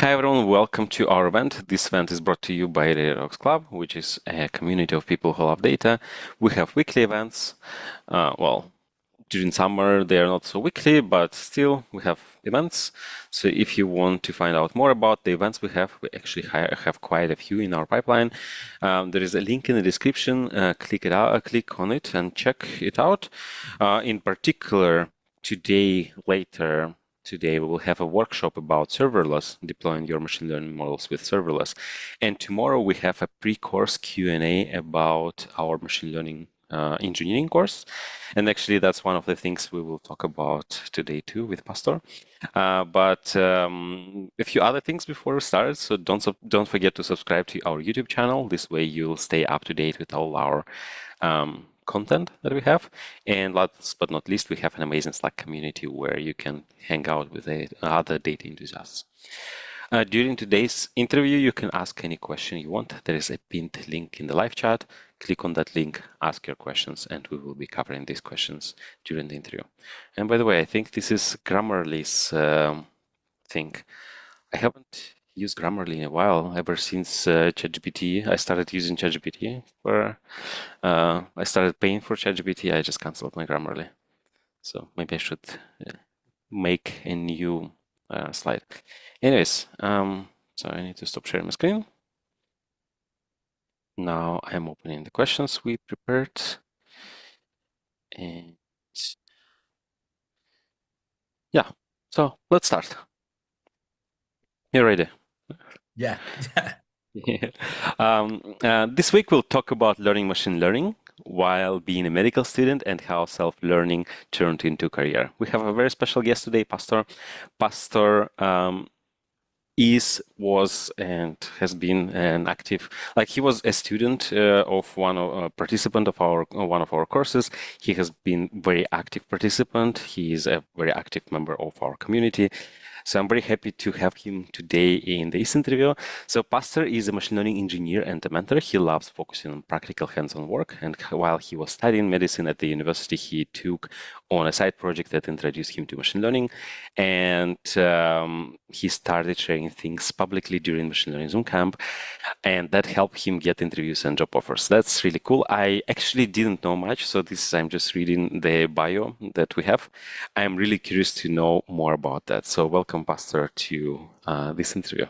Hi everyone, welcome to our event. This event is brought to you by Datadogs Club, which is a community of people who love data. We have weekly events. Well, during summer they are not so weekly, but still we have events. So if you want to find out more about the events we actually have quite a few in our pipeline. There is a link in the description. Click it out, click on it and check it out. In particular, Today we will have a workshop about serverless, deploying your machine learning models with serverless. And tomorrow we have a pre-course Q&A about our machine learning engineering course. And actually that's one of the things we will talk about today too with Pastor. But a few other things before we start. So don't forget to subscribe to our YouTube channel. This way you'll stay up to date with all our content that we have. And last but not least, we have an amazing Slack community where you can hang out with other data enthusiasts. During today's interview, you can ask any question you want. There is a pinned link in the live chat. Click on that link, ask your questions, and we will be covering these questions during the interview. And by the way, I think this is Grammarly's thing. I haven't used Grammarly in a while, ever since ChatGPT. I started using ChatGPT I started paying for ChatGPT. I just canceled my Grammarly. So maybe I should make a new slide. Anyways, so I need to stop sharing my screen. Now I'm opening the questions we prepared. And yeah, so let's start. You're ready. Yeah. This week we'll talk about learning machine learning while being a medical student and how self-learning turned into career. We have a very special guest today, Pastor. Pastor was and has been an active, like he was a student of a participant of one of our courses. He has been very active participant. He is a very active member of our community. So I'm very happy to have him today in this interview. So Pastor is a machine learning engineer and a mentor. He loves focusing on practical hands-on work. And while he was studying medicine at the university, he took on a side project that introduced him to machine learning. And he started sharing things publicly during Machine Learning Zoom Camp, and that helped him get interviews and job offers. That's really cool. I actually didn't know much, so I'm just reading the bio that we have. I'm really curious to know more about that. So welcome, Pastor, to this interview.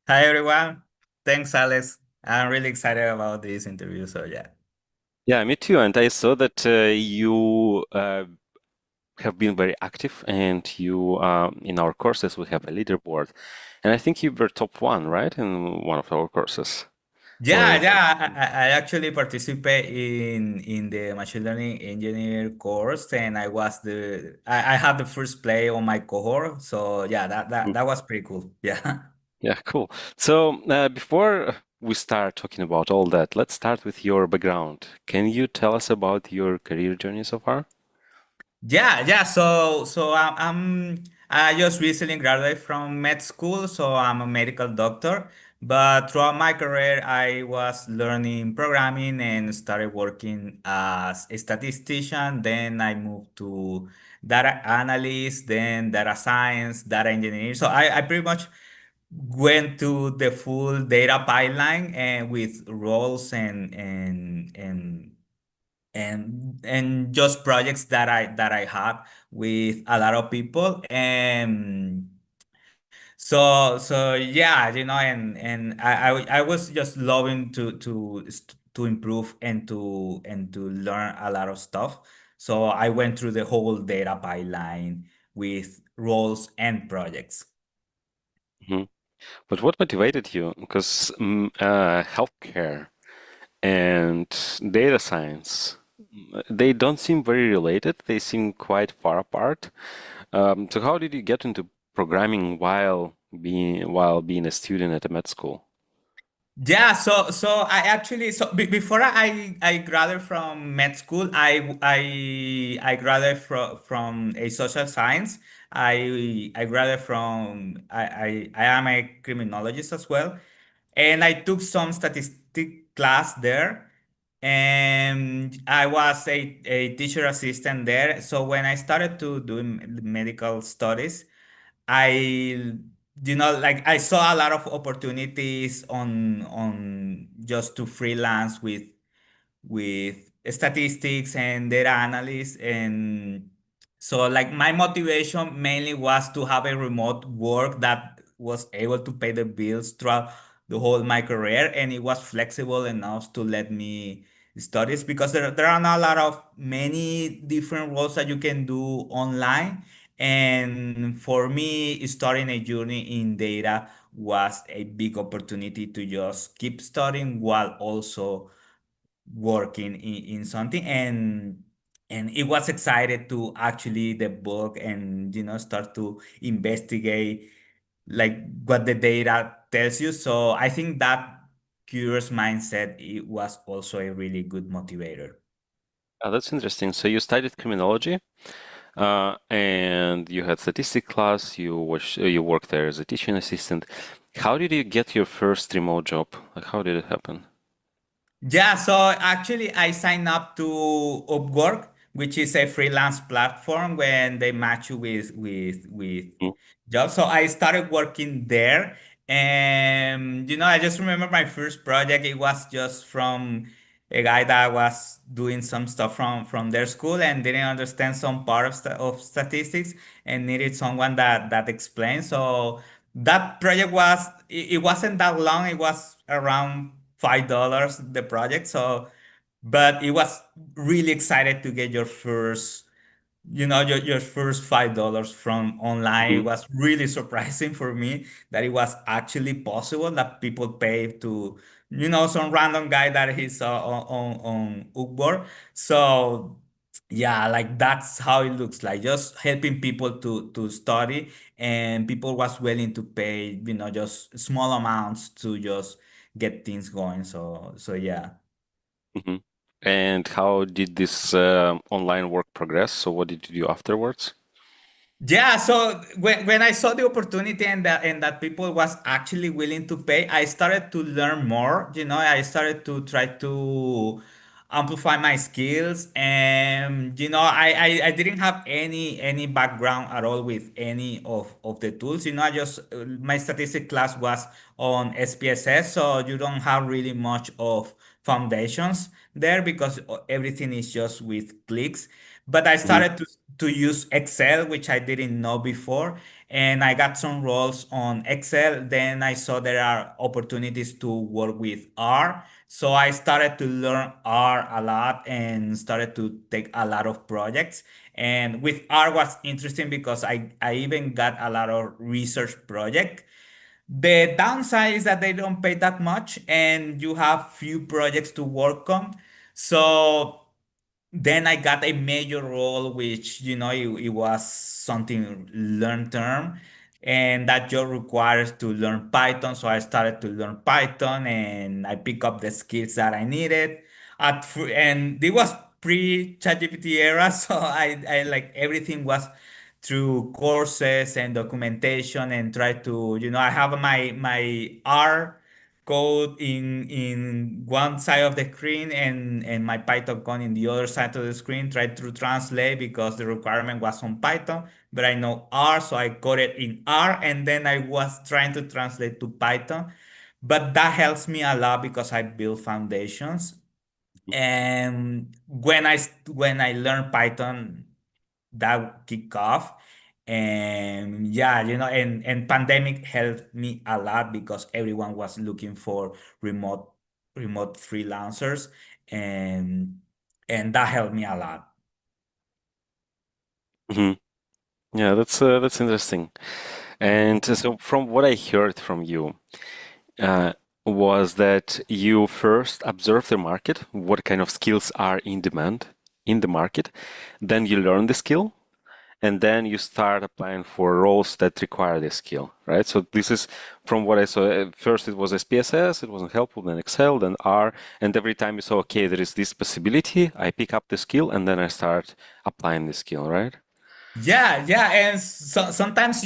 Hi, everyone. Thanks, Alex. I'm really excited about this interview. So, yeah. Yeah, me too. And I saw that you have been very active, and you in our courses we have a leaderboard, and I think you were top one, right, in one of our courses. Yeah, Or yeah. I actually participate in the machine learning engineer course, and I had the first play on my cohort. So, yeah, that was pretty cool. Yeah. Yeah, cool. So before we start talking about all that, let's start with your background. Can you tell us about your career journey so far? Yeah. I just recently graduated from med school, so I'm a medical doctor. But throughout my career, I was learning programming and started working as a statistician. Then I moved to data analyst, then data science, data engineering. So I pretty much went to the full data pipeline and with roles and just projects that I have with a lot of people. And so yeah, and I was just loving to improve and to learn a lot of stuff. So I went through the whole data pipeline with roles and projects. Mhm. But what motivated you? Because healthcare and data science, they don't seem very related. They seem quite far apart. So how did you get into programming while being a student at a med school? Yeah, so I actually before I graduated from med school, I graduated from a social science. I graduated from I am a criminologist as well, and I took some statistic class there, and I was a teacher assistant there. So when I started to do medical studies, I like I saw a lot of opportunities on just to freelance with statistics and data analysis. And so like my motivation mainly was to have a remote work that was able to pay the bills throughout the whole my career, and it was flexible enough to let me studies, because there are not a lot of many different roles that you can do online. And for me, starting a journey in data was a big opportunity to just keep studying while also working in something. And it was excited to actually the book and start to investigate like what the data tells you. So I think that curious mindset, it was also a really good motivator. That's interesting. So you studied criminology, and you had statistics class. You worked there as a teaching assistant. How did you get your first remote job? Like, how did it happen? Yeah, so actually I signed up to Upwork, which is a freelance platform when they match you with Mm. jobs. So I started working there, and I just remember my first project. It was just from a guy that was doing some stuff from their school and didn't understand some part of statistics and needed someone that explained. So that project it wasn't that long. It was around $5 the project. So, but it was really excited to get your first your first $5 from online. It Mhm. was really surprising for me that it was actually possible that people pay to some random guy that he saw on Upwork. So yeah, like that's how it looks like, just helping people to study, and people was willing to pay just small amounts to just get things going. So yeah. Mhm. And how did this online work progress? So what did you do afterwards? Yeah, so when I saw the opportunity and that people was actually willing to pay, I started to learn more. I started to try to amplify my skills, and I didn't have any background at all with any of the tools. I just my statistic class was on SPSS, so you don't have really much of foundations there because everything is just with clicks. But I Mhm. started to use Excel, which I didn't know before, and I got some roles on Excel. Then I saw there are opportunities to work with R. So I started to learn R a lot and started to take a lot of projects. And with R was interesting because I even got a lot of research project. The downside is that they don't pay that much and you have few projects to work on. So then I got a major role, which it was something long term, and that job requires to learn Python. So I started to learn Python, and I pick up the skills that I needed. And it was pre ChatGPT era, so I like everything was through courses and documentation, and try to I have my R code in one side of the screen, and my Python code in the other side of the screen. Try to translate because the requirement was on Python, but I know R, so I coded in R, and then I was trying to translate to Python. But that helps me a lot because I build foundations. And when I learned Python, that kick off. And yeah, and pandemic helped me a lot because everyone was looking for remote remote freelancers, and and that helped me a lot. Mhm. Yeah, that's interesting. And so from what I heard from you, uh, was that you first observe the market, what kind of skills are in demand in the market, then you learn the skill, and then you start applying for roles that require this skill, right? So this is from what I saw. First, it was SPSS, it wasn't helpful, then Excel, then R, and every time you saw, okay, there is this possibility, I pick up the skill, and then I start applying the skill, right? Yeah, and sometimes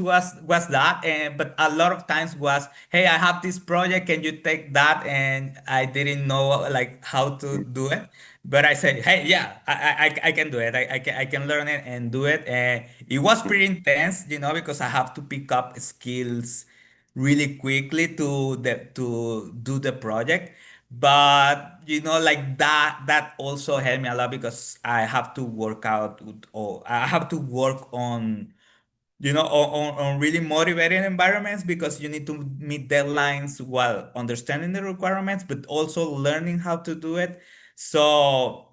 was that, and but a lot of times was, hey, I have this project, can you take that? And I didn't know like how to do it. But I said, hey, yeah, I can do it. I can learn it and do it. And it was pretty intense, because I have to pick up skills really quickly to do the project. But like that also helped me a lot because I have to work out or I have to work on really motivating environments because you need to meet deadlines while understanding the requirements, but also learning how to do it. So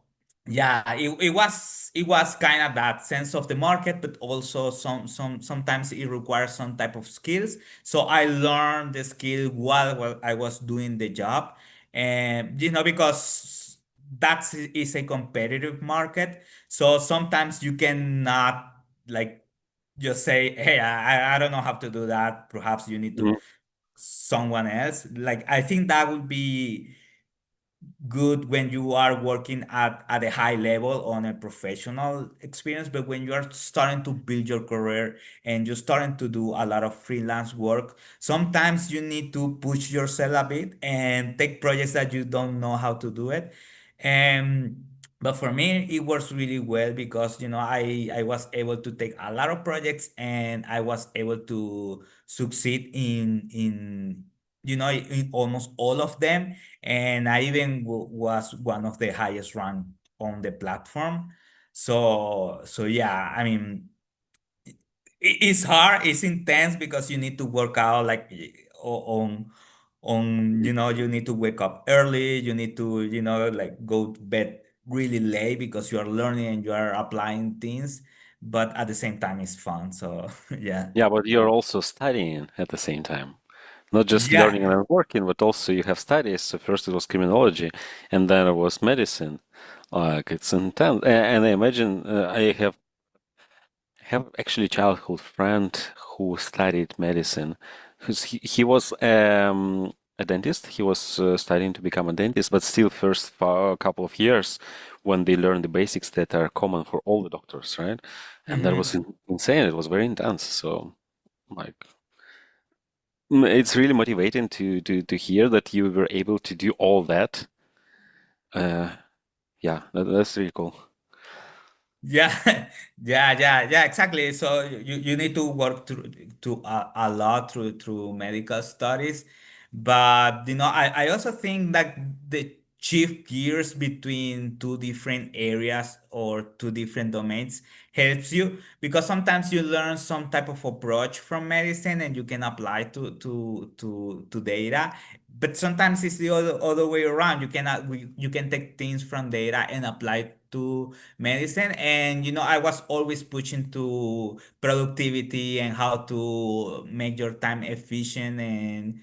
yeah, it was kind of that sense of the market, but also sometimes it requires some type of skills. So I learned the skill while I was doing the job, and because that is a competitive market. So sometimes you cannot like just say, hey, I don't know how to do that. Perhaps you need to Mhm. someone else. Like I think that would be good when you are working at a high level on a professional experience, but when you are starting to build your career and you're starting to do a lot of freelance work, sometimes you need to push yourself a bit and take projects that you don't know how to do it. And but for me, it works really well because I was able to take a lot of projects and I was able to succeed in almost all of them, and I even was one of the highest ranked on the platform. So yeah, I mean, it's hard, it's intense because you need to work out like on you need to wake up early, you need to like go to bed really late because you are learning and you are applying things, but at the same time it's fun. So yeah. Yeah, but you're also studying at the same time. Not just learning Yeah. and working, but also you have studies. So first it was criminology, and then it was medicine. Like it's intense. And I imagine I have actually a childhood friend who studied medicine. He was a dentist. He was studying to become a dentist, but still first for a couple of years when they learn the basics that are common for all the doctors, right? And that was Hmm. insane. It was very intense. So like it's really motivating to hear that you were able to do all that. Uh, yeah, that's really cool. Yeah, yeah, exactly. So you need to work to a lot through medical studies, but I also think that the shift gears between two different areas or two different domains helps you because sometimes you learn some type of approach from medicine and you can apply to data, but sometimes it's the other way around. You can take things from data and apply to medicine. And I was always pushing to productivity and how to make your time efficient and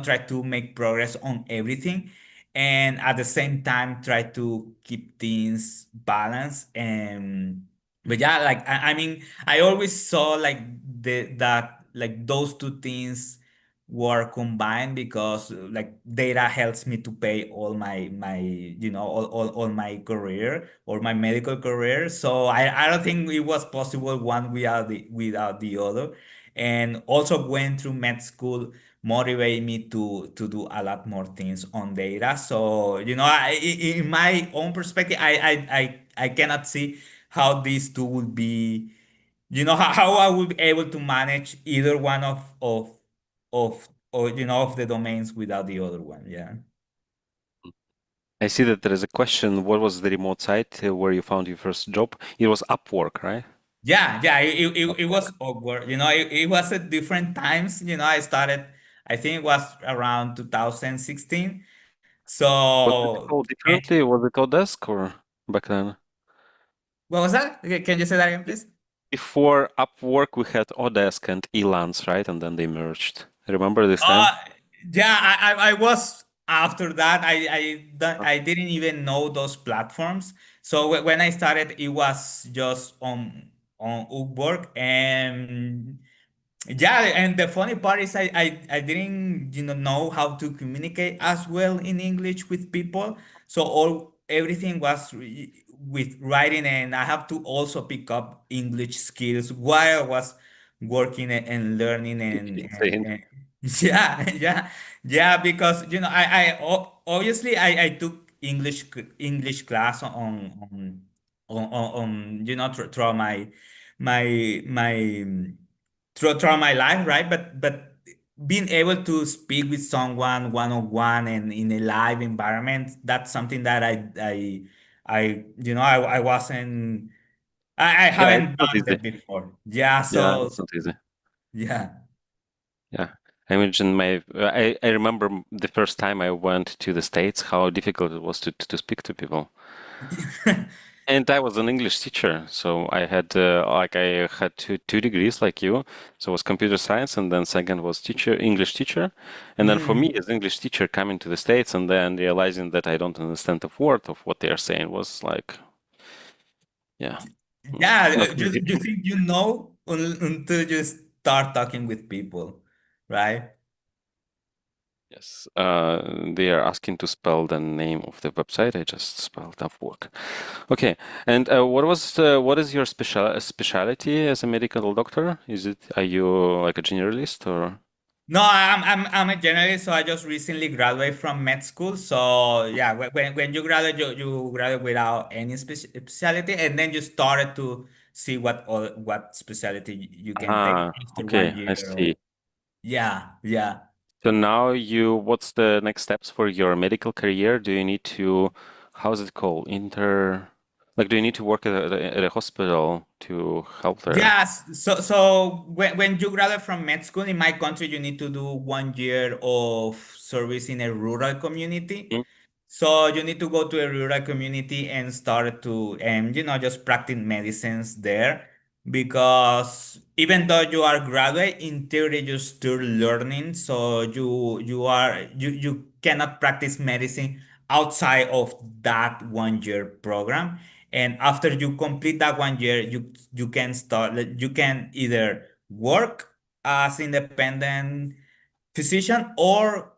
try to make progress on everything, and at the same time try to keep things balanced. And but yeah, like I mean, I always saw like that like those two things were combined because like data helps me to pay all my all my career or my medical career. So I don't think it was possible one without the other. And also going through med school motivate me to do a lot more things on data. So in my own perspective, I cannot see how these two would be, how I would be able to manage either one of the domains without the other one. Yeah. I see that there is a question. What was the remote site where you found your first job? It was Upwork, right? Yeah, it Upwork. was awkward. It was at different times. I started, I think it was around 2016. Was it So, called differently? Was it Odesk or back then? what was that? Okay, can you say that again, please? Before Upwork, we had Odesk and Elance, right? And then they merged. Remember this time? Uh, yeah, I was after that. I didn't even know those platforms. So when I started, it was just on Upwork. And yeah, and the funny part is I didn't know how to communicate as well in English with people. So everything was with writing, and I have to also pick up English skills while I was working and learning Insane. and yeah, yeah, yeah, because obviously I took English class throughout my throughout my life, right? But being able to speak with someone one on one and in a live environment, that's something that I wasn't I Yeah, it's haven't not done easy. that before. Yeah, Yeah, so it's not easy. yeah. Yeah. I imagine I remember the first time I went to the States, how difficult it was to speak to people. And I was an English teacher, so I had two degrees like you. So it was computer science, and then second was English teacher. And then for me Mm. as English teacher coming to the States and then realizing that I don't understand a word of what they are saying was like, yeah, Yeah, not easy. you think you know until you start talking with people, right? Yes, they are asking to spell the name of the website. I just spelled Upwork. Okay, and what is your specialty as a medical doctor? Are you like a generalist or? No, I'm a journalist, so I just recently graduated from med school. So yeah, when you graduate, you graduate without any specialty, and then you started to see what specialty you can take Ah, after one okay, I year. Or see. yeah, yeah. So now what's the next steps for your medical career? Do you need to, how's it called? Do you need to work at a hospital to help there? Yes. So when you graduate from med school in my country, you need to do 1 year of service in a rural community. Mm, So you need to go to a rural community and start to just practice medicines there because even though you are graduate, in theory you're still learning. So you cannot practice medicine outside of that 1 year program. And after you complete that 1 year, you can start you can either work as independent physician or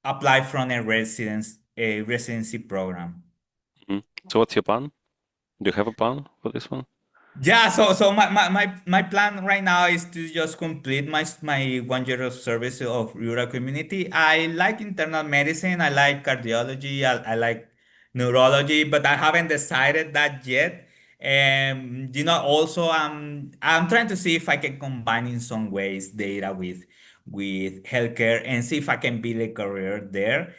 apply from a residency program. mm. So what's your plan? Do you have a plan for this one? Yeah, so my plan right now is to just complete my 1 year of service of rural community. I like internal medicine, I like cardiology, I like neurology, but I haven't decided that yet. And also I'm trying to see if I can combine in some ways data with healthcare and see if I can build a career there.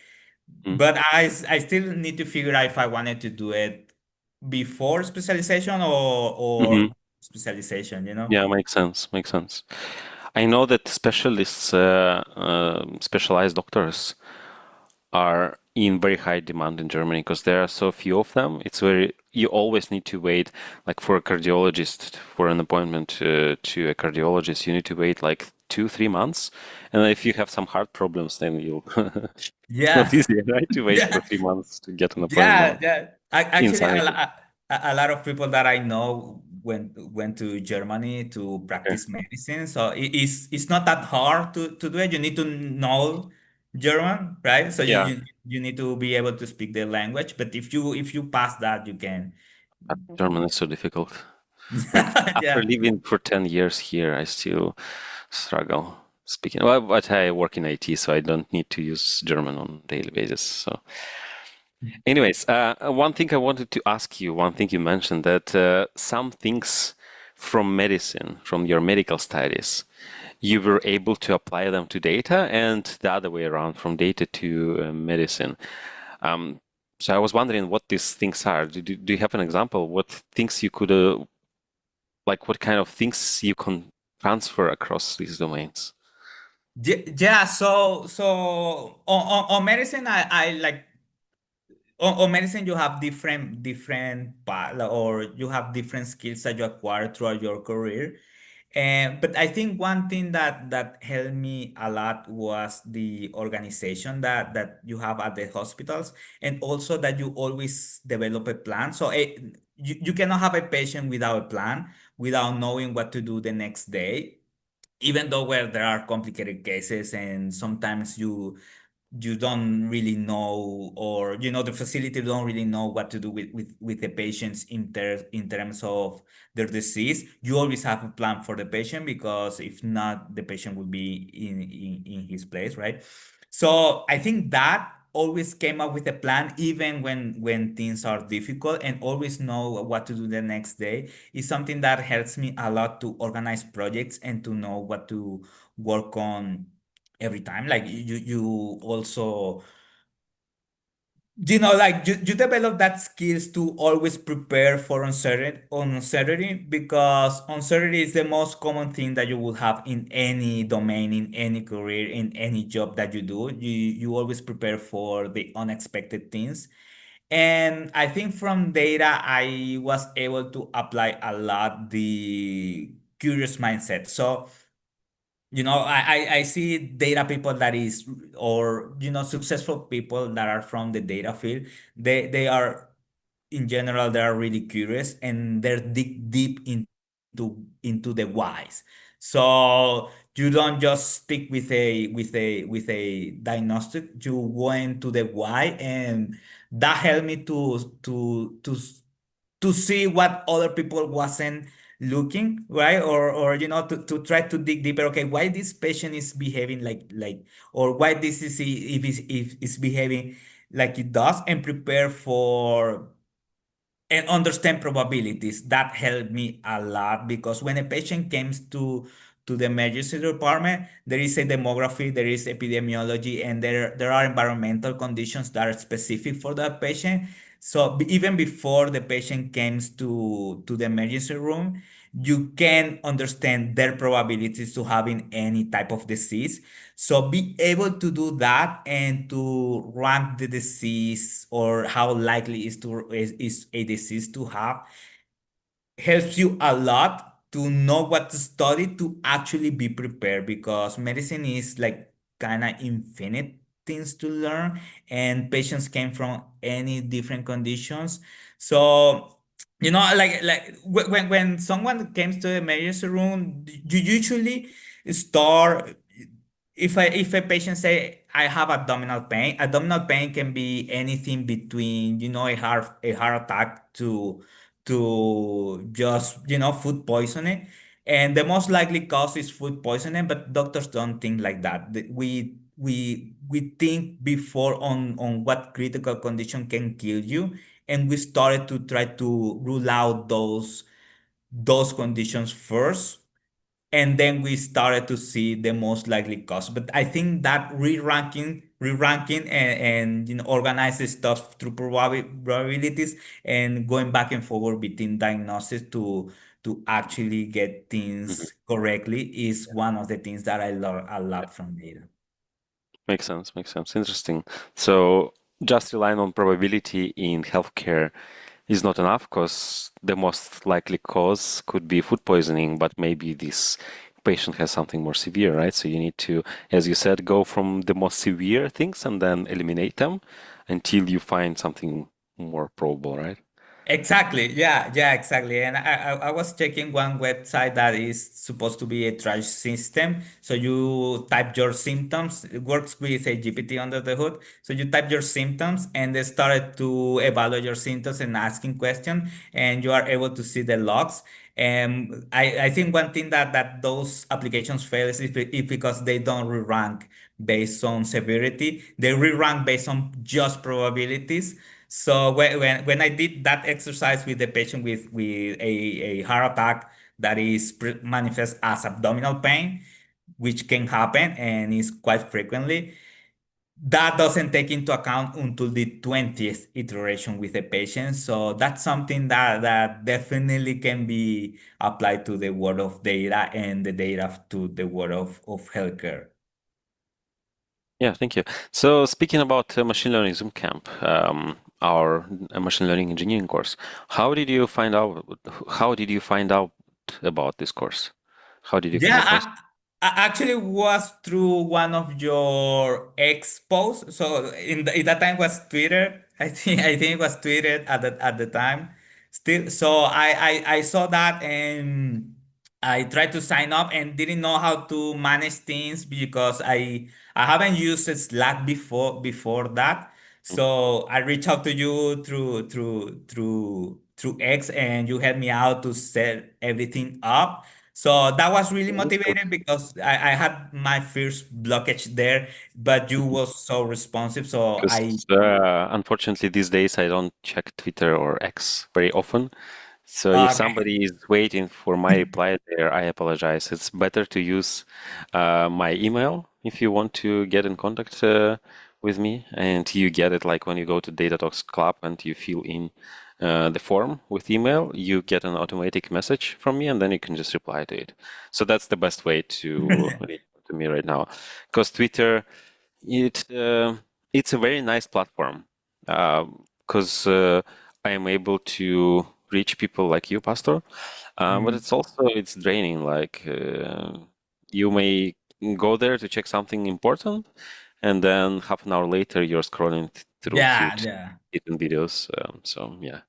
Mm, But I still need to figure out if I wanted to do it before specialization or hmm. specialization, you know? Yeah, makes sense. Makes sense. I know that specialists, specialized doctors are in very high demand in Germany because there are so few of them. You always need to wait, like for a cardiologist, for an appointment to a cardiologist, you need to wait like 2, 3 months. And if you have some heart problems, then it's not Yeah. easy, right? To wait for Yeah. 3 months to get an Yeah, appointment. yeah. Actually, Insanity. a lot of people that I know went to Germany to Okay. practice medicine. So it's not that hard to do it. You need to know German, right? So Yeah, you need to be able to speak the language. But if you pass that, you can. German is so difficult. Like after Yeah. living for 10 years here, I still struggle speaking. Well, but I work in IT, so I don't need to use German on a daily basis. So, anyways, one thing I wanted to ask you, one thing you mentioned that some things from medicine, from your medical studies, you were able to apply them to data, and the other way around, from data to medicine. Um, so I was wondering what these things are. Do you have an example? What things you could what kind of things you can transfer across these domains? Yeah, so on medicine, I like on medicine you have different path or you have different skills that you acquire throughout your career. And but I think one thing that helped me a lot was the organization that you have at the hospitals, and also that you always develop a plan. So you cannot have a patient without a plan, without knowing what to do the next day, even though where there are complicated cases and sometimes you don't really know, or the facility don't really know what to do with the patients in terms of their disease. You always have a plan for the patient, because if not, the patient will be in his place, right? So I think that always came up with a plan even when things are difficult, and always know what to do the next day is something that helps me a lot to organize projects and to know what to work on every time. Like you also, like you develop that skills to always prepare for uncertainty, because uncertainty is the most common thing that you will have in any domain, in any career, in any job that you do. You always prepare for the unexpected things. And I think from data I was able to apply a lot the curious mindset. So I see data people that is, or successful people that are from the data field. They are, in general, they are really curious, and they're dig deep into the whys. So you don't just stick with a diagnostic. You go into the why, and that helped me to see what other people wasn't looking, right? Or to try to dig deeper. Okay, why this patient is behaving like, or why this is, if it's behaving like it does, and prepare for and understand probabilities. That helped me a lot, because when a patient comes to the emergency department, there is a demography, there is epidemiology, and there are environmental conditions that are specific for that patient. So even before the patient comes to the emergency room, you can understand their probabilities to having any type of disease. So be able to do that and to rank the disease, or how likely is a disease to have, helps you a lot to know what to study to actually be prepared, because medicine is like kind of infinite things to learn, and patients came from any different conditions. So when someone comes to the emergency room, you usually start, if a patient say I have abdominal pain can be anything between a heart attack to just food poisoning, and the most likely cause is food poisoning. But doctors don't think like that. We think before on what critical condition can kill you, and we started to try to rule out those conditions first, and then we started to see the most likely cause. But I think that re-ranking and organizing stuff through probabilities, and going back and forward between diagnosis to actually get Mhm. things correctly is one of the things that I learned a lot from data. Makes sense, makes sense. Interesting. So just relying on probability in healthcare is not enough, because the most likely cause could be food poisoning, but maybe this patient has something more severe, right? So you need to, as you said, go from the most severe things and then eliminate them until you find something more probable, right? Exactly. Yeah, yeah, exactly. And I was checking one website that is supposed to be a triage system. So you type your symptoms. It works with a GPT under the hood. So you type your symptoms, and they started to evaluate your symptoms and asking questions, and you are able to see the logs. And I think one thing that those applications fail is because they don't re-rank based on severity. They re-rank based on just probabilities. So when I did that exercise with the patient with a heart attack that is manifest as abdominal pain, which can happen and is quite frequently, that doesn't take into account until the 20th iteration with the patient. So that's something that definitely can be applied to the world of data, and the data to the world of healthcare. Yeah, thank you. So speaking about machine learning Zoom camp, our machine learning engineering course, how did you find out? How did you find out about this course? How did you come Yeah, across? I actually was through one of your ex posts. So in that time was Twitter. I think it was Twitter at the time. Still, so I saw that, and I tried to sign up and didn't know how to manage things, because I haven't used Slack before that. So I reached out to you through X, and you helped me out to set everything up. So that was really motivated because I had my first blockage there, but you was so responsive. So I Because unfortunately these days I don't check Twitter or X very often. So if okay. somebody is waiting for my reply there, I apologize. It's better to use my email if you want to get in contact with me, and you get it like when you go to Data Talks Club and you fill in the form with email, you get an automatic message from me, and then you can just reply to it. So that's the best way to reach to me right now, because Twitter. It it's a very nice platform because I am able to reach people like you, Pastor. But Mhm. it's also it's draining. Like you may go there to check something important, and then half an hour later you're scrolling through Yeah, cute yeah. hidden videos. So yeah.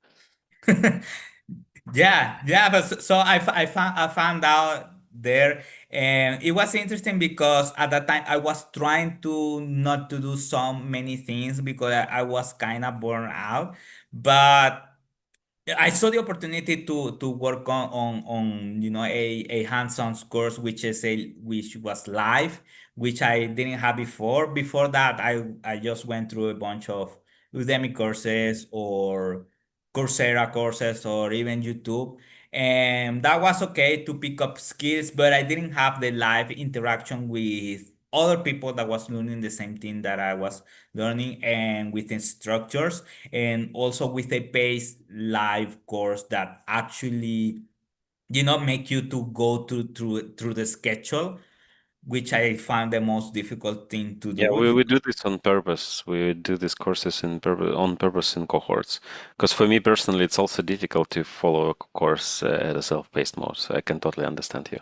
Yeah, yeah, but I found out there, and it was interesting because at that time I was trying to not to do so many things because I was kind of burned out, but I saw the opportunity to work on a hands-on course which was live, which I didn't have before. Before that, I just went through a bunch of Udemy courses or Coursera courses or even YouTube, and that was okay to pick up skills, but I didn't have the live interaction with other people that was learning the same thing that I was learning and with instructors and also with a paced live course that actually make you to go through the schedule, which I found the most difficult thing to Yeah, do. we do this on purpose. We do these courses on purpose in cohorts. Because for me personally, it's also difficult to follow a course at a self-paced mode. So I can totally understand you.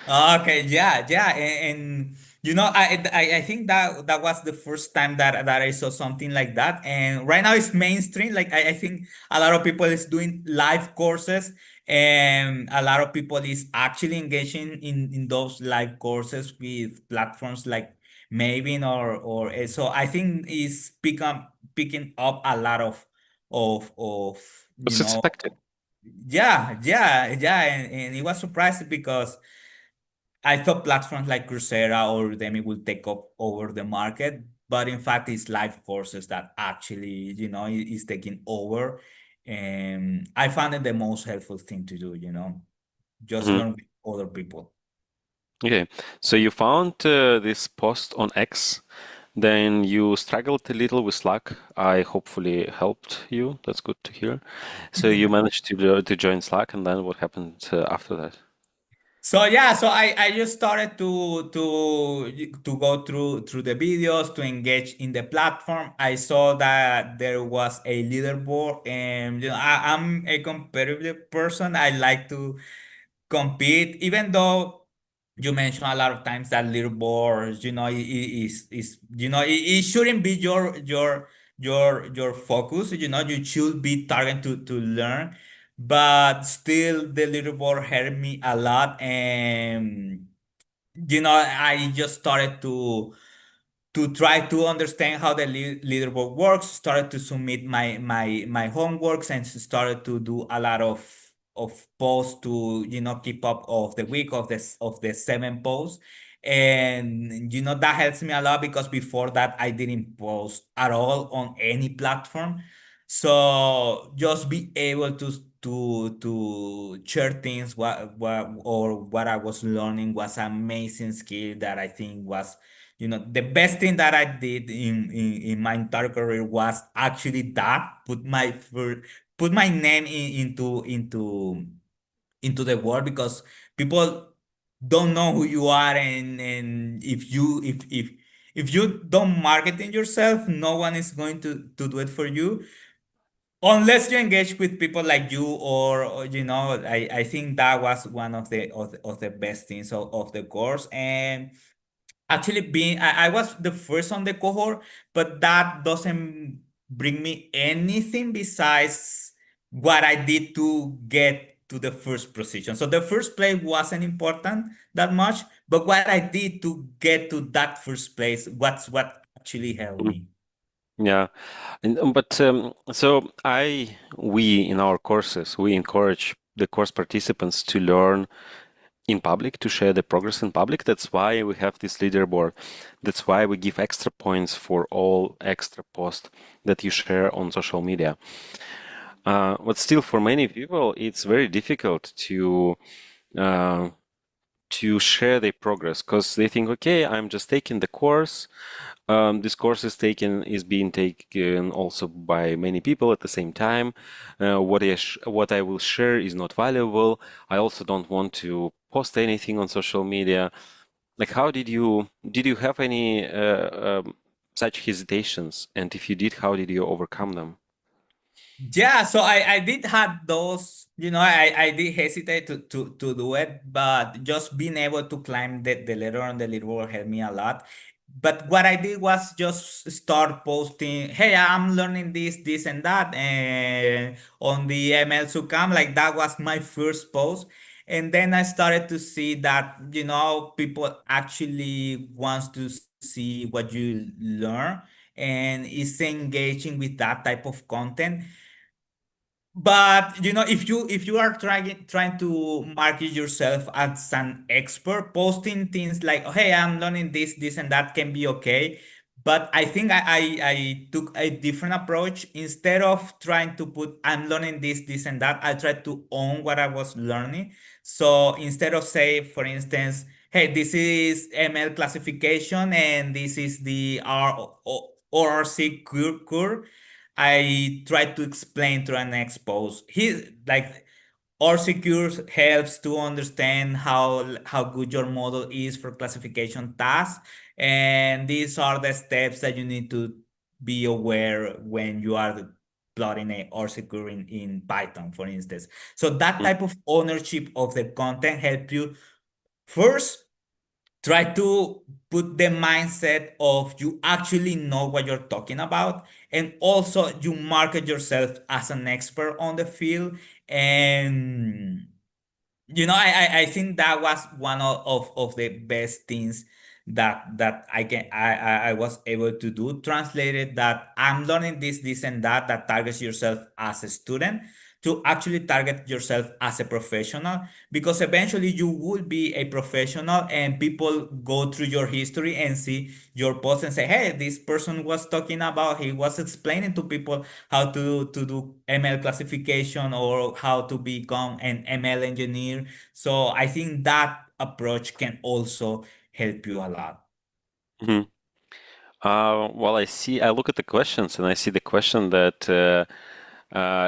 Okay, yeah, yeah, and I think that was the first time that I saw something like that, and right now it's mainstream. Like I think a lot of people is doing live courses, and a lot of people is actually engaging in those live courses with platforms like Maven or so. I think it's picking up a lot of Because it's effective. yeah, yeah, yeah, and it was surprising because I thought platforms like Coursera or Udemy will take up over the market, but in fact, it's live courses that actually, is taking over. And I found it the most helpful thing to do, just Hmm. learn with other people. Okay, so you found this post on X, then you struggled a little with Slack. I hopefully helped you. That's good to hear. So you managed to join Slack, and then what happened after that? So yeah, so I just started to go through the videos to engage in the platform. I saw that there was a leaderboard, and I'm a competitive person. I like to compete, even though you mentioned a lot of times that leaderboards, is it shouldn't be your focus. You should be targeted to learn, but still the leaderboard helped me a lot, and I just started to try to understand how the leaderboard works, started to submit my homeworks and started to do a lot of posts to keep up of the week of the 7 posts. And that helps me a lot because before that I didn't post at all on any platform. So just be able to share things what I was learning was amazing skill that I think was the best thing that I did in my entire career was actually that put my name into the world because people don't know who you are, and if you don't marketing yourself, no one is going to do it for you unless you engage with people like you or I think that was one of the best things of the course. And actually, I was the first on the cohort, but that doesn't bring me anything besides what I did to get to the first position. So the first place wasn't important that much, but what I did to get to that first place, what's what actually helped Mhm. me. Yeah, but so we in our courses we encourage the course participants to learn in public, to share the progress in public. That's why we have this leaderboard. That's why we give extra points for all extra posts that you share on social media. But still, for many people, it's very difficult uh, to share their progress because they think, okay, I'm just taking the course. This course is being taken also by many people at the same time. What I will share is not valuable. I also don't want to post anything on social media. Like, how did you have any such hesitations? And if you did, how did you overcome them? Yeah, so I did have those, I did hesitate to do it, but just being able to climb the ladder on the leaderboard helped me a lot. But what I did was just start posting, hey, I'm learning this and that, and on the ML to come, like that was my first post. And then I started to see that, people actually wants to see what you learn and is engaging with that type of content. But if you are trying to market yourself as an expert, posting things like, oh, hey, I'm learning this and that can be okay. But I think I took a different approach. Instead of trying to put I'm learning this and that, I tried to own what I was learning. So instead of say, for instance, hey, this is ML classification and this is the RC curve, I try to explain to an expose. He like or secures helps to understand how good your model is for classification tasks, and these are the steps that you need to be aware when you are plotting a or secure in Python, for instance. So that Mm, type of ownership of the content help you first try to put the mindset of you actually know what you're talking about, and also you market yourself as an expert on the field. And I think that was one of the best things that I was able to do. Translated that I'm learning this and that targets yourself as a student to actually target yourself as a professional, because eventually you will be a professional and people go through your history and see your post and say, hey, this person was talking about, he was explaining to people how to do ML classification or how to become an ML engineer. So I think that approach can also help you a lot. mhm. Well, I look at the questions and I see the question that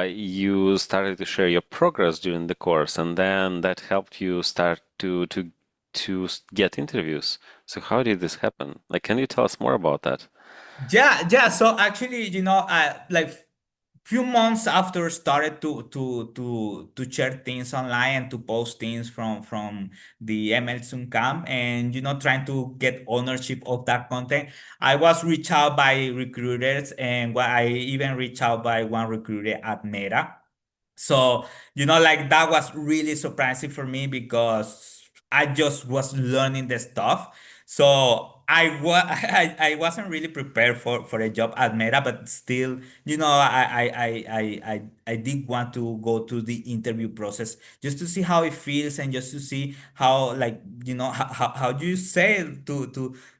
you started to share your progress during the course, and then that helped you start to get interviews. So how did this happen? Like, can you tell us more about that? Yeah. So actually, like few months after started to share things online and to post things from the ML Zoom camp, and trying to get ownership of that content, I was reached out by recruiters, and I even reached out by one recruiter at Meta. So, like that was really surprising for me because I just was learning the stuff. So I wasn't really prepared for a job at Meta, but still, I did want to go to the interview process just to see how it feels, and just to see how, like, how do you say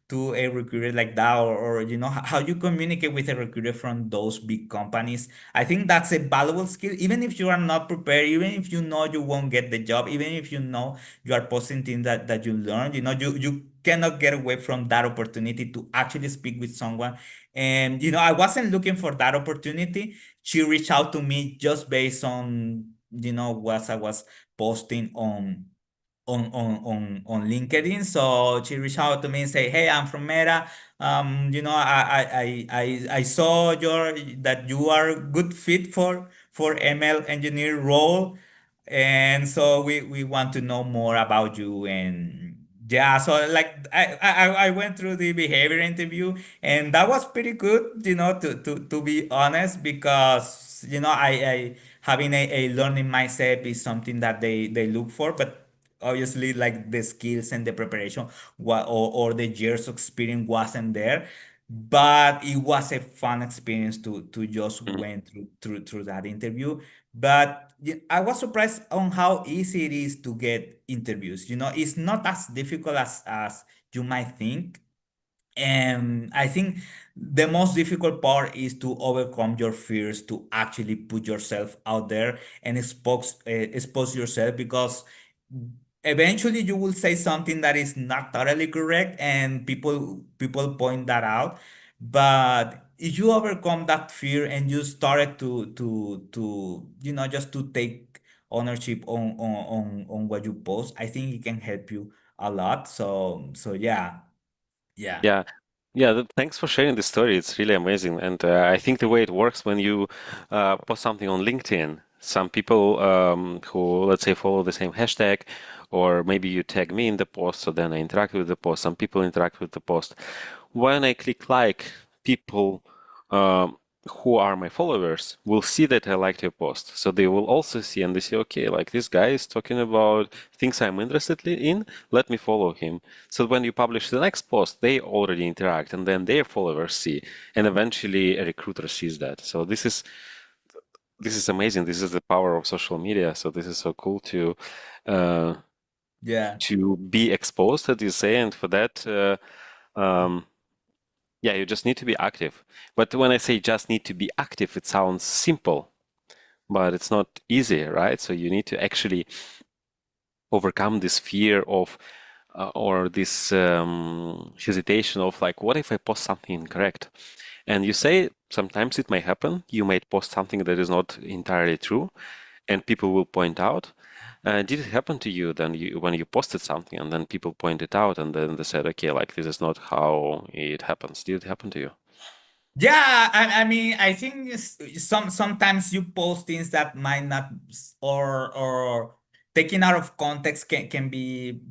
to a recruiter like that, or how you communicate with a recruiter from those big companies. I think that's a valuable skill, even if you are not prepared, even if you know you won't get the job, even if you know you are posting things that you learned. You cannot get away from that opportunity to actually speak with someone. And I wasn't looking for that opportunity. She reached out to me just based on what I was posting on LinkedIn. So she reached out to me and say, "Hey, I'm from Meta. I saw that you are a good fit for ML engineer role, and so we want to know more about you." And yeah, so like I went through the behavior interview, and that was pretty good, to be honest, because I having a learning mindset is something that they look for. But obviously, like the skills and the preparation, or the years of experience wasn't there. But it was a fun experience to just Mhm. went through that interview. But I was surprised on how easy it is to get interviews. It's not as difficult as you might think. And I think the most difficult part is to overcome your fears to actually put yourself out there and expose yourself, because eventually you will say something that is not totally correct and people point that out. But if you overcome that fear and you started to just to take ownership on what you post, I think it can help you a lot. So yeah. Yeah. Yeah, yeah. Thanks for sharing this story. It's really amazing, and I think the way it works when you post something on LinkedIn, some people who, let's say, follow the same hashtag, or maybe you tag me in the post, so then I interact with the post. Some people interact with the post. When I click like, people um, who are my followers will see that I liked your post. So they will also see and they say, okay, like this guy is talking about things I'm interested in, let me follow him. So when you publish the next post, they already interact and then their followers see, and eventually a recruiter sees that. So this is amazing. This is the power of social media. So this is so cool uh, Yeah. to be exposed, as you say, and for that. Um, Yeah, you just need to be active. But when I say just need to be active, it sounds simple, but it's not easy, right? So you need to actually overcome this fear of or this hesitation of like, what if I post something incorrect? And you say sometimes it may happen. You might post something that is not entirely true, and people will point out. Did it happen to you then when you posted something and then people pointed out and then they said, okay, like this is not how it happens. Did it happen to you? Yeah, I mean, I think sometimes you post things that might not or taken out of context can be,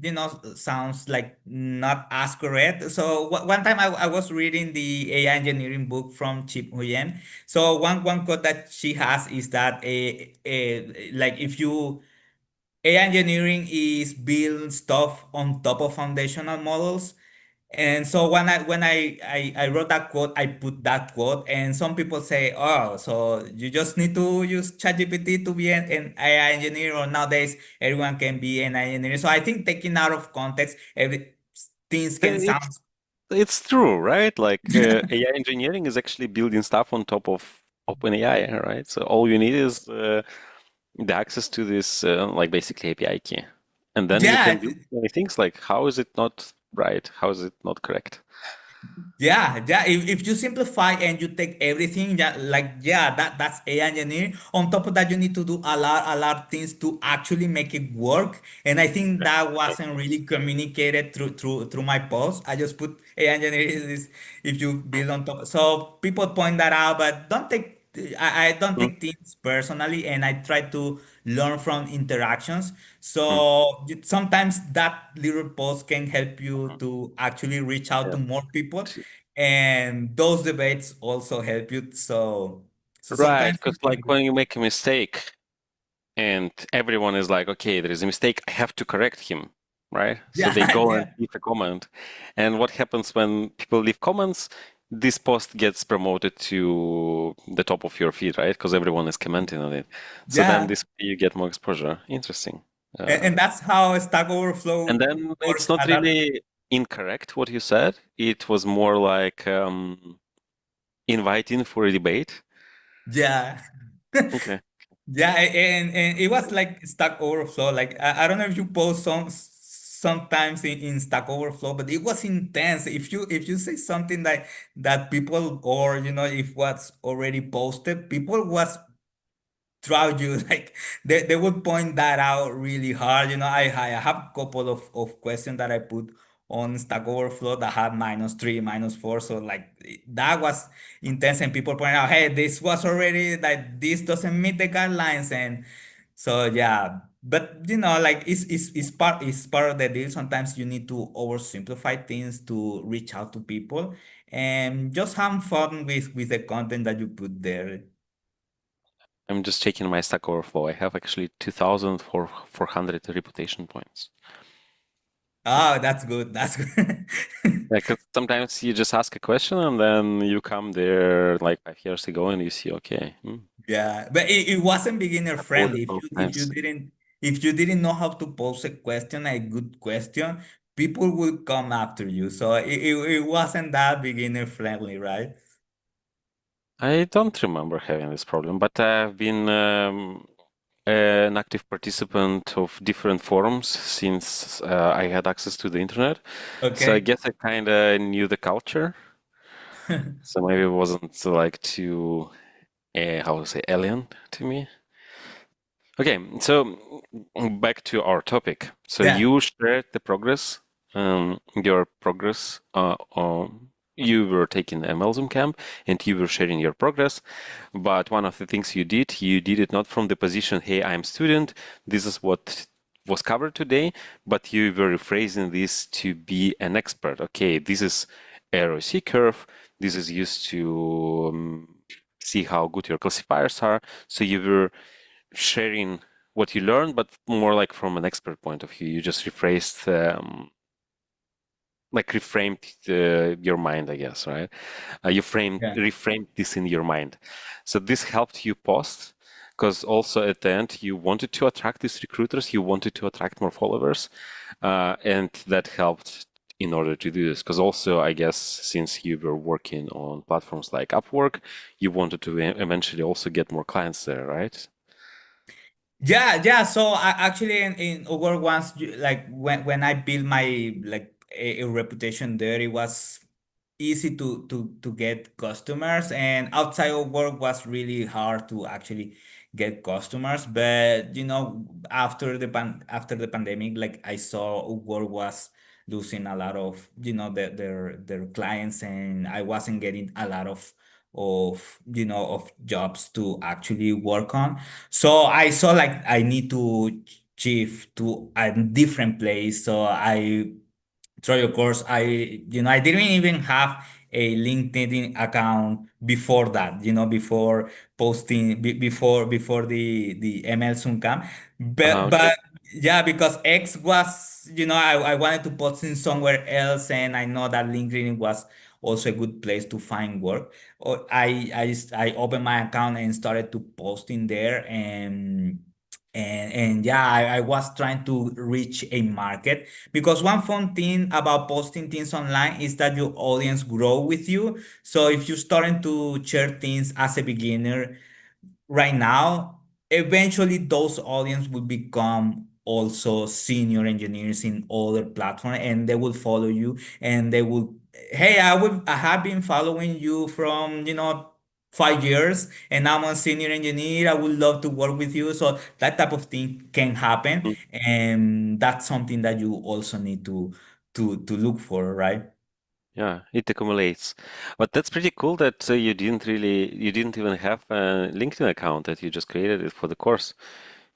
sounds like not as correct. So one time I was reading the AI engineering book from Chip Huyen. So one quote that she has is that like if you AI engineering is build stuff on top of foundational models. And so when I wrote that quote, I put that quote, and some people say, "Oh, so you just need to use ChatGPT to be an AI engineer, or nowadays everyone can be an AI engineer." So I think taking out of context, every things can sound. It's true, right? Like AI engineering is actually building stuff on top of OpenAI, right? So all you need is the access to this, like basically API key, and then you can Yeah, build many things. Like, how is it not right? How is it not correct? yeah, yeah. If you simplify and you take everything, yeah, like yeah, that's AI engineering. On top of that, you need to do a lot of things to actually make it work. And I think that wasn't really communicated through my post. I just put AI engineering is if you build on top. So people point that out, but don't take. I don't Mm, take things personally, and I try to learn from interactions. mm, So sometimes that little post can help you mhm. to actually reach out Yeah. to more people, and those debates also help you. So Right, sometimes because like when you make a mistake and everyone is like, okay, there is a mistake, I have to correct him, right? So they yeah, go and yeah, leave a comment. And what happens when people leave comments? This post gets promoted to the top of your feed, right? Because everyone is commenting on it. So then yeah. this you get more exposure. Interesting. And that's how Stack And Overflow then it's works not a lot. really incorrect what you said. It was more like inviting for a debate. Yeah. Okay. Yeah, and it was like Stack Overflow. Like I don't know if you post sometimes in Stack Overflow, but it was intense. If you say something that people, or if what's already posted, people was throughout you like they would point that out really hard. I have a couple of questions that I put on Stack Overflow that had -3, -4. So like that was intense, and people point out, hey, this was already like this doesn't meet the guidelines. And so yeah, but like it's part of the deal. Sometimes you need to oversimplify things to reach out to people, and just have fun with the content that you put there. I'm just checking my Stack Overflow. I have actually 2,400 reputation points. Oh, that's good. That's good. Like sometimes you just ask a question and then you come there like 5 years ago and you see, okay. Yeah, but it wasn't beginner friendly. Multiple If you times. didn't know how to pose a question, a good question, people will come after you. So it wasn't that beginner friendly, right? I don't remember having this problem, but I've been an active participant of different forums since I had access to the internet. So I Okay. guess I kind of knew the culture. So maybe it wasn't like too, how to say, alien to me. Okay, so back to our topic. So Yeah. you shared the progress, your progress. You were taking ML Zoom camp and you were sharing your progress. But one of the things you did it not from the position, hey, I'm student, this is what was covered today, but you were rephrasing this to be an expert. Okay, this is ROC curve. This is used to see how good your classifiers are. So you were sharing what you learned, but more like from an expert point of view. You just rephrased, like reframed your mind, I guess, right? You Yeah. reframed this in your mind. So this helped you post, because also at the end you wanted to attract these recruiters, you wanted to attract more followers, and that helped in order to do this. Because also, I guess, since you were working on platforms like Upwork, you wanted to eventually also get more clients there, right? Yeah, yeah. So I actually in Uber once like when I built my like a reputation there, it was easy to get customers, and outside of work was really hard to actually get customers. But after the pandemic, like I saw work was losing a lot of their clients, and I wasn't getting a lot of jobs to actually work on. So I saw like I need to shift to a different place. So I through your course, I didn't even have a LinkedIn account before that, before posting, before the ML Camp. Okay. But yeah, because X was, I wanted to post in somewhere else, and I know that LinkedIn was also a good place to find work. I opened my account and started to post in there, and yeah, I was trying to reach a market, because one fun thing about posting things online is that your audience grow with you. So if you're starting to share things as a beginner right now, eventually those audience will become also senior engineers in other platforms, and they will follow you, and they will, hey, I have been following you from 5 years, and I'm a senior engineer. I would love to work with you. So that type of thing can happen, Mm. and that's something that you also need to look for, right? Yeah, it accumulates. But that's pretty cool that you didn't even have a LinkedIn account, that you just created it for the course.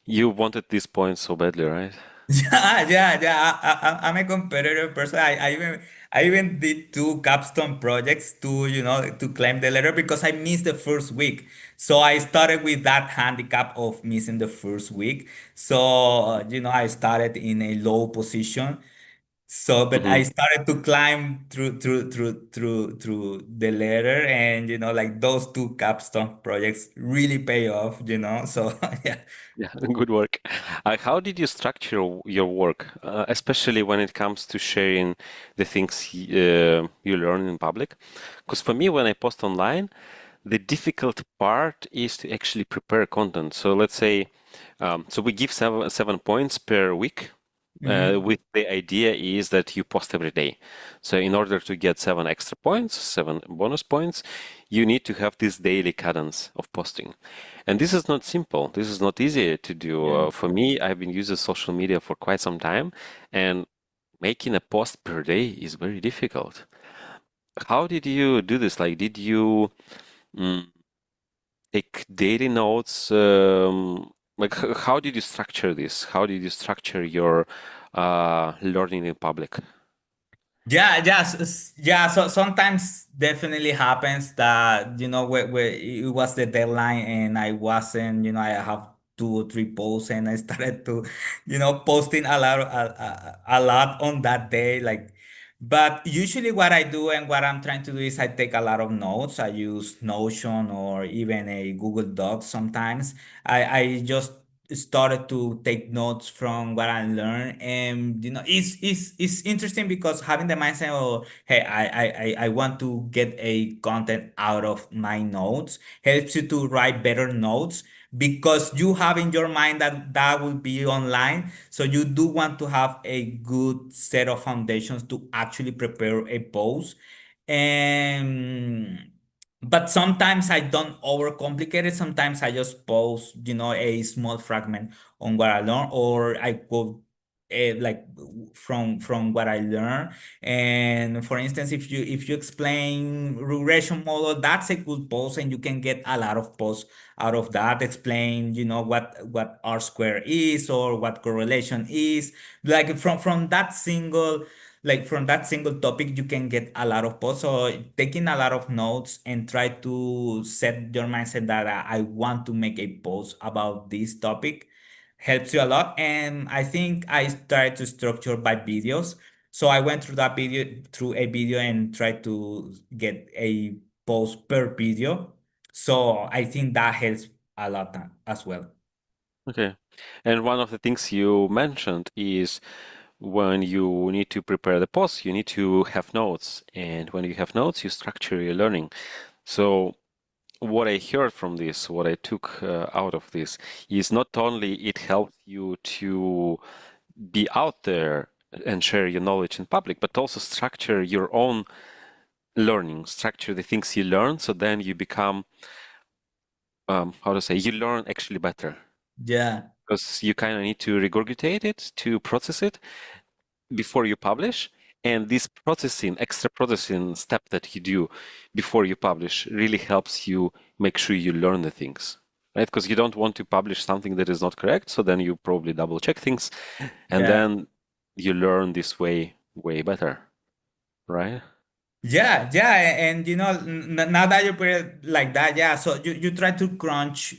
You wanted this point so badly, right? Yeah, yeah, yeah. I'm a competitive person. I even did two capstone projects to claim the letter, because I missed the first week. So I started with that handicap of missing the first week. So I started in a low position. So, but I Hmm. started to climb through the ladder, and like those two capstone projects really pay off. So yeah. Yeah, good work. How did you structure your work, especially when it comes to sharing the things you learn in public? Because for me, when I post online, the difficult part is to actually prepare content. So let's say, so we give seven points per week. Mhm. With the idea is that you post every day. So in order to get seven extra points, seven bonus points, you need to have this daily cadence of posting. And this is not simple. This is not easy to do. Yeah. For me, I've been using social media for quite some time, and making a post per day is very difficult. How did you do this? Like, did you mm, take daily notes? Like, how did you structure this? How did you structure your learning in public? Yeah, yeah, yeah. So sometimes definitely happens that where it was the deadline, and I wasn't. I have 2 or 3 posts, and I started to posting a lot on that day, like. But usually what I do and what I'm trying to do is I take a lot of notes. I use Notion or even a Google Docs sometimes. I just started to take notes from what I learned. And it's interesting because having the mindset of, hey, I want to get a content out of my notes helps you to write better notes because you have in your mind that that will be online. So you do want to have a good set of foundations to actually prepare a post. And but sometimes I don't overcomplicate it. Sometimes I just post, a small fragment on what I learned, or I quote like from what I learned. And for instance, if you explain regression model, that's a good post, and you can get a lot of posts out of that. Explain, what R square is or what correlation is. Like from that single topic, you can get a lot of posts. So taking a lot of notes and try to set your mindset that I want to make a post about this topic helps you a lot. And I think I tried to structure by videos. So I went through a video and tried to get a post per video. So I think that helps a lot as well. Okay. And one of the things you mentioned is when you need to prepare the post, you need to have notes. And when you have notes, you structure your learning. So what I heard from this, what I took out of this, is not only it helps you to be out there and share your knowledge in public, but also structure your own learning, structure the things you learn, so then you become, how to say, you learn actually better. Yeah, Because you kind of need to regurgitate it, to process it before you publish. And this processing, extra processing step that you do before you publish really helps you make sure you learn the things, right? Because you don't want to publish something that is not correct. So then you probably double check things and yeah. then you learn this way better, right? Yeah, yeah, and now that you put it like that, yeah. So you try to crunch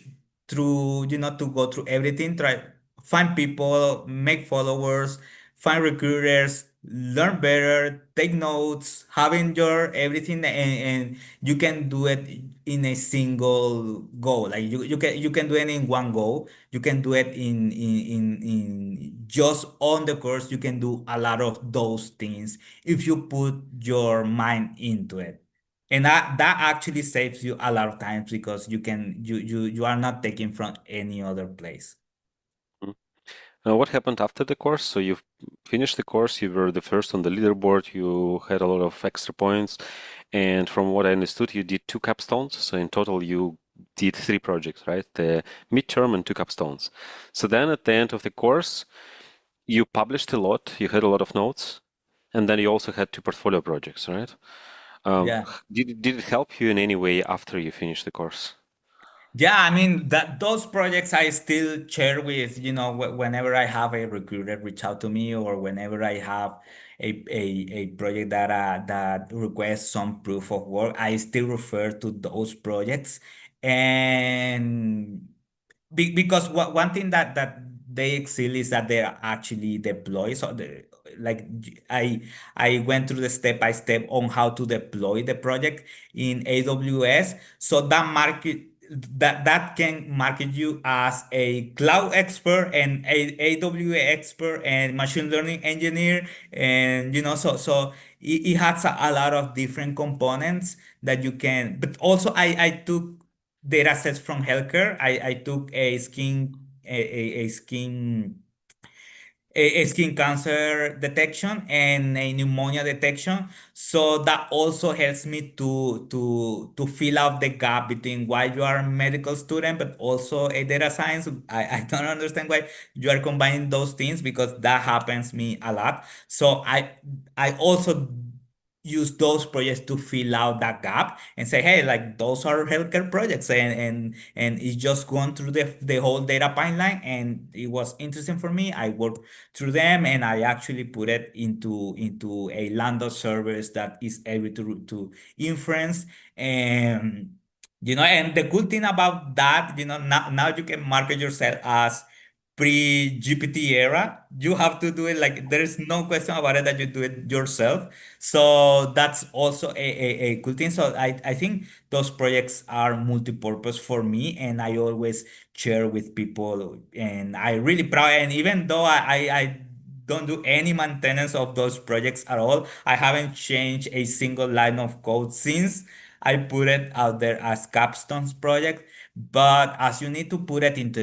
through, to go through everything. Try find people, make followers, find recruiters, learn better, take notes, having your everything, and you can do it in a single go. Like you can do it in one go. You can do it in just on the course. You can do a lot of those things if you put your mind into it. And that actually saves you a lot of times because you are not taking from any other place. Mm. What happened after the course? So you finished the course, you were the first on the leaderboard, you had a lot of extra points, and from what I understood, you did two capstones. So in total, you did three projects, right? The midterm and two capstones. So then at the end of the course, you published a lot, you had a lot of notes, and then you also had two portfolio projects, right? Yeah. Did it help you in any way after you finished the course? Yeah, I mean that those projects I still share with, whenever I have a recruiter reach out to me or whenever I have a project that requests some proof of work, I still refer to those projects. And because one thing that they excel is that they are actually deployed. So like I went through the step by step on how to deploy the project in AWS. So that can market you as a cloud expert and a AWS expert and machine learning engineer. And so it has a lot of different components that you can. But also I took data sets from healthcare. I took a skin cancer detection and a pneumonia detection. So that also helps me to fill out the gap between why you are a medical student but also a data science. I don't understand why you are combining those things because that happens me a lot. So I also use those projects to fill out that gap and say, hey, like those are healthcare projects, and it's just going through the whole data pipeline, and it was interesting for me. I worked through them, and I actually put it into a Lambda service that is able to inference. And and the cool thing about that, now you can market yourself as pre-GPT era. You have to do it like there is no question about it that you do it yourself. So that's also a cool thing. So I think those projects are multi-purpose for me, and I always share with people. And I really proud. And even though I don't do any maintenance of those projects at all, I haven't changed a single line of code since I put it out there as capstones project. But as you need to put it into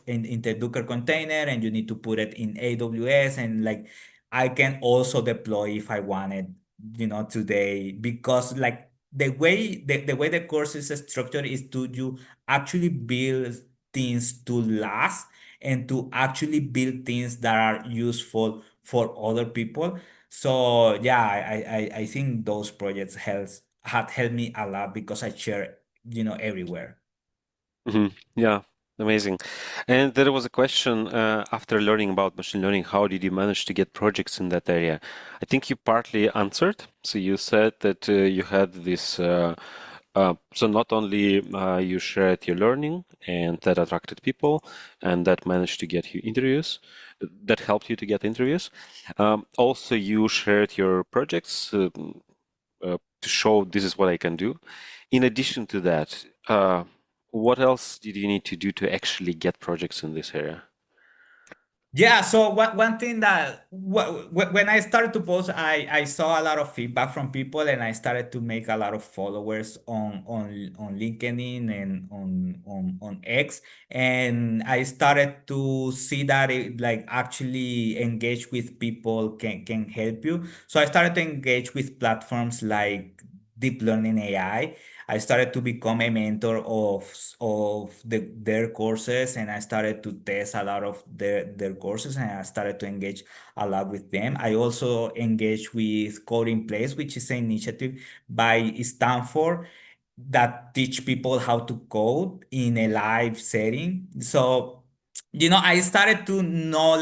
into Docker container, and you need to put it in AWS, and like I can also deploy if I wanted, today, because like the way the course is structured is to you actually build things to last, and to actually build things that are useful for other people. So yeah, I think those projects had helped me a lot because I share, everywhere. Hmm. Yeah, amazing. And there was a question after learning about machine learning, how did you manage to get projects in that area? I think you partly answered. So you said that you had this. So not only you shared your learning and that attracted people and that managed to get you interviews, that helped you to get interviews. Also, you shared your projects to show this is what I can do. In addition to that, what else did you need to do to actually get projects in this area? Yeah, so one thing that when I started to post, I saw a lot of feedback from people, and I started to make a lot of followers on LinkedIn and on X, and I started to see that it like actually engage with people can help you. So I started to engage with platforms like DeepLearning.AI. I started to become a mentor of their courses, and I started to test a lot of their courses, and I started to engage a lot with them. I also engaged with Coding Place, which is an initiative by Stanford that teach people how to code in a live setting. So, I started to know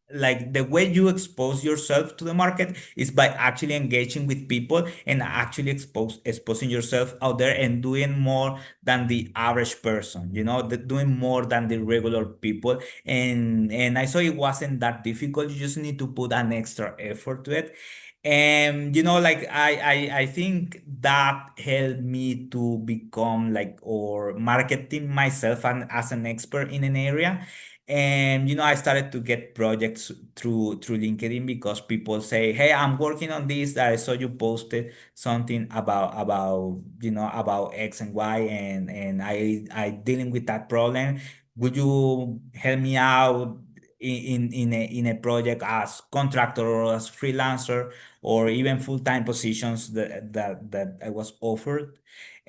like the way you expose yourself to the market is by actually engaging with people, and actually exposing yourself out there, and doing more than the average person, doing more than the regular people. And I saw it wasn't that difficult. You just need to put an extra effort to it. And like I think that helped me to become like, or marketing myself and as an expert in an area. And I started to get projects through LinkedIn, because people say, hey, I'm working on this. I saw you posted something about X and Y, and I dealing with that problem. Would you help me out in a project as contractor or as freelancer, or even full-time positions that I was offered?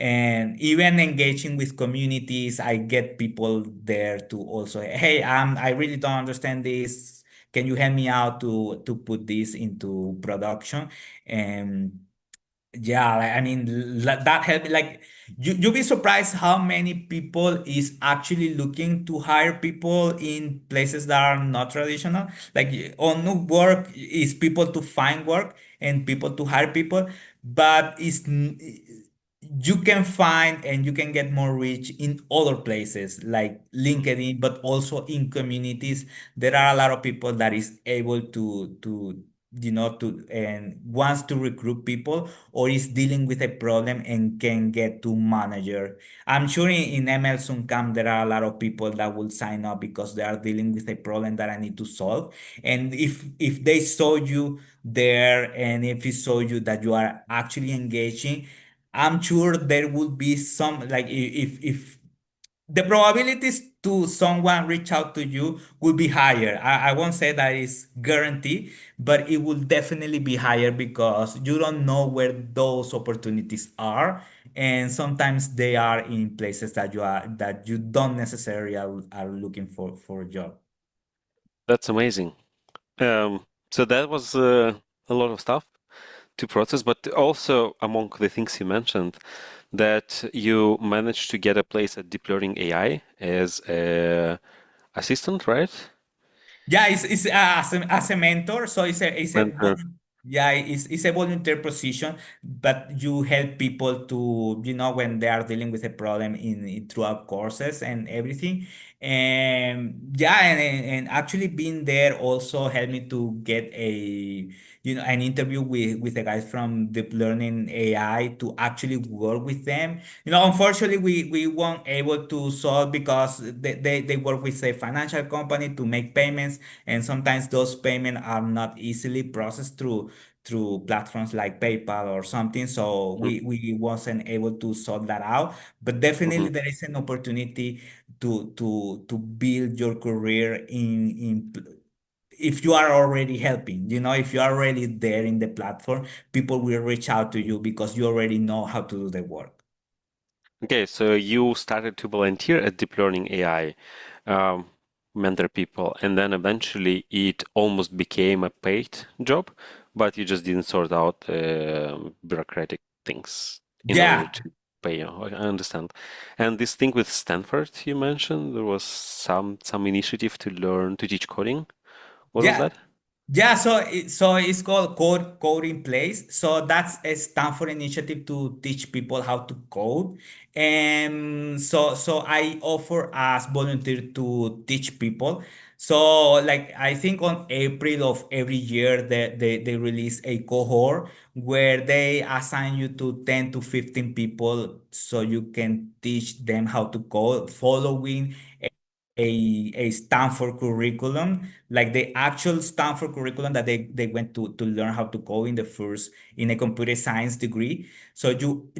And even engaging with communities, I get people there to also, hey, I really don't understand this. Can you help me out to put this into production? And yeah, like, I mean, that help. Like, you'll be surprised how many people is actually looking to hire people in places that are not traditional. Like, on work is people to find work and people to hire people, but you can find and you can get more reach in other places like LinkedIn, but also in communities. There are a lot of people that is able to to and wants to recruit people, or is dealing with a problem and can get to manager. I'm sure in ML Camp there are a lot of people that will sign up because they are dealing with a problem that I need to solve. And if they saw you there, and if he saw you that you are actually engaging, I'm sure there would be some, like, if the probabilities to someone reach out to you would be higher. I won't say that it's guaranteed, but it will definitely be higher, because you don't know where those opportunities are. And sometimes they are in places that you don't necessarily are looking for a job. That's amazing. So that was a lot of stuff to process, but also among the things you mentioned, that you managed to get a place at Deep Learning AI as a assistant, right? Yeah, it's as a mentor. So it's a Mentor. Yeah, it's a volunteer position, but you help people to, when they are dealing with a problem throughout courses and everything. And yeah, and actually being there also helped me to get an interview with the guys from Deep Learning AI to actually work with them. Unfortunately, we weren't able to solve because they work with a financial company to make payments, and sometimes those payments are not easily processed through platforms like PayPal or something. So we wasn't able to sort that out. But definitely Mm-hmm. there is an opportunity to build your career if you are already helping, if you are already there in the platform, people will reach out to you because you already know how to do the work. Okay, so you started to volunteer at Deep Learning AI, um, mentor people, and then eventually it almost became a paid job, but you just didn't sort out bureaucratic things in order Yeah, to pay. I understand. And this thing with Stanford you mentioned, there was some initiative to learn to teach coding. What was yeah. that? Yeah, so it's called Code in Place. So that's a Stanford initiative to teach people how to code. And so I offer as volunteer to teach people. So like I think on April of every year they release a cohort where they assign you to 10 to 15 people so you can teach them how to code following a Stanford curriculum, like the actual Stanford curriculum that they went to learn how to code in the first in a computer science degree. So you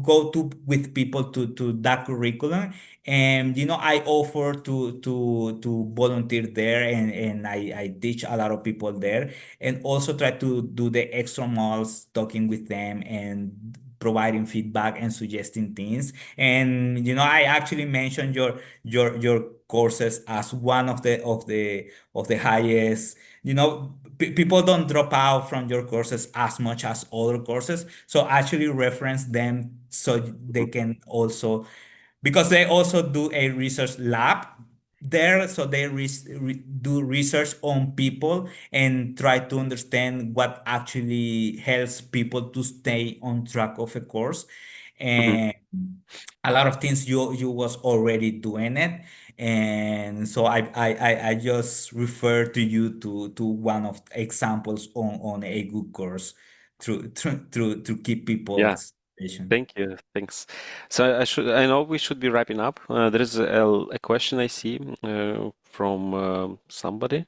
go to with people to that curriculum, and I offer to volunteer there, and I teach a lot of people there, and also try to do the extra miles talking with them and providing feedback and suggesting things. And I actually mentioned your courses as one of the highest. People don't drop out from your courses as much as other courses, so actually reference them so they Mhm. can also, because they also do a research lab there, so they do research on people and try to understand what actually helps people to stay on track of a course. Mhm. And a lot of things you was already doing it, and so I just refer to you to one of examples on a good course to keep Yeah. people's attention. Thank you. Thanks. So I know we should be wrapping up. There is a question I see from somebody.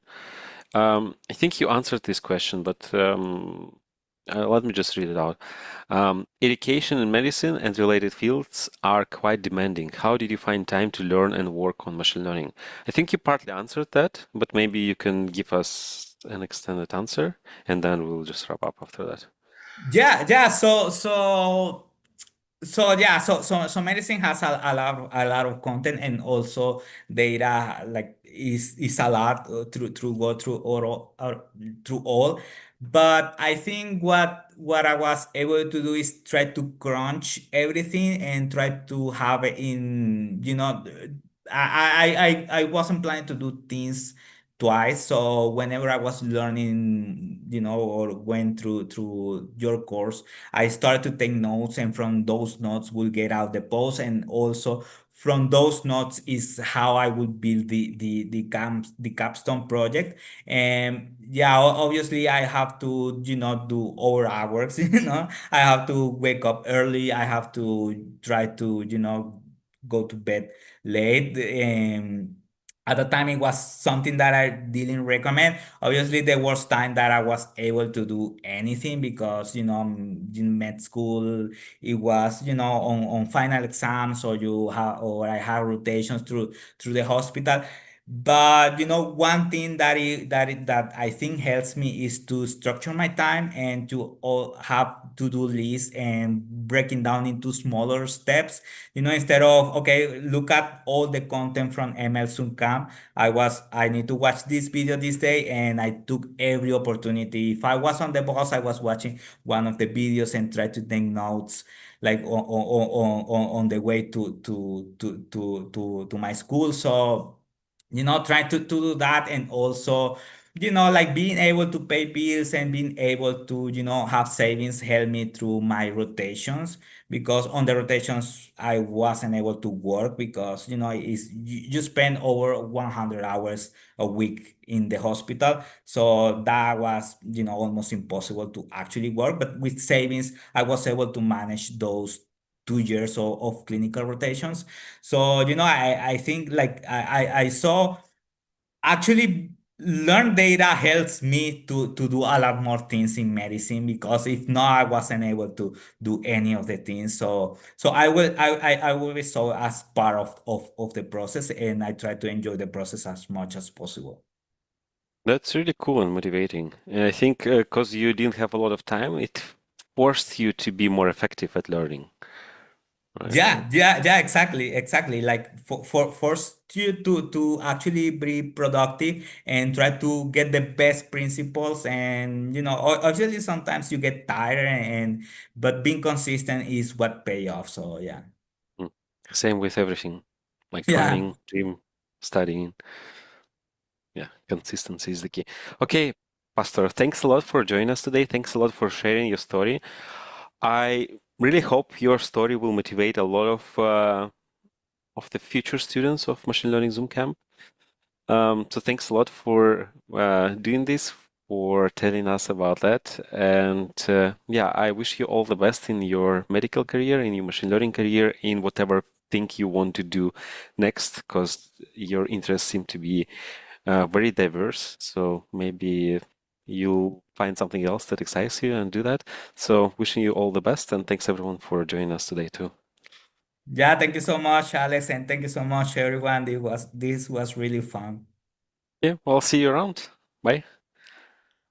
I think you answered this question, but let me just read it out. Education in medicine and related fields are quite demanding. How did you find time to learn and work on machine learning? I think you partly answered that, but maybe you can give us an extended answer, and then we'll just wrap up after that. Yeah. So yeah, so medicine has a lot of content, and also data, like is a lot through go through all. But I think what I was able to do is try to crunch everything and try to have it in, I wasn't planning to do things twice. So whenever I was learning, or went through your course, I started to take notes, and from those notes will get out the post, and also from those notes is how I would build the capstone project. And yeah, obviously I have to do over hours. I have to wake up early. I have to try to go to bed late. And at the time, it was something that I didn't recommend. Obviously, there was time that I was able to do anything because, in med school, it was, on final exams, or or I have rotations through the hospital. But one thing that I think helps me is to structure my time and to have to-do lists and breaking down into smaller steps. Instead of, okay, look at all the content from ML Camp. I need to watch this video this day, and I took every opportunity. If I was on the bus, I was watching one of the videos and try to take notes, like on the way to my school. So trying to do that, and also like being able to pay bills and being able to, have savings help me through my rotations, because on the rotations I wasn't able to work because, you spend over 100 hours a week in the hospital. So that was, almost impossible to actually work. But with savings, I was able to manage those 2 years of clinical rotations. So, I think like I saw actually learn data helps me to do a lot more things in medicine, because if not I wasn't able to do any of the things. So I will be so as part of the process, and I try to enjoy the process as much as possible. That's really cool and motivating. And I think because you didn't have a lot of time, it forced you to be more effective at learning, right? Yeah, exactly. Like for force you to actually be productive and try to get the best principles. And obviously sometimes you get tired, but being consistent is what pay off. So yeah. Mm. Same with everything, like Yeah. learning, dream, studying. Yeah, consistency is the key. Okay, Pastor, thanks a lot for joining us today. Thanks a lot for sharing your story. I really hope your story will motivate a lot of the future students of Machine Learning Zoom Camp. So thanks a lot for doing this, for telling us about that. And yeah, I wish you all the best in your medical career, in your machine learning career, in whatever thing you want to do next, because your interests seem to be very diverse. So maybe you'll find something else that excites you and do that. So wishing you all the best, and thanks everyone for joining us today too. Yeah, thank you so much, Alex, and thank you so much, everyone. This was really fun. Yeah, well, see you around. Bye.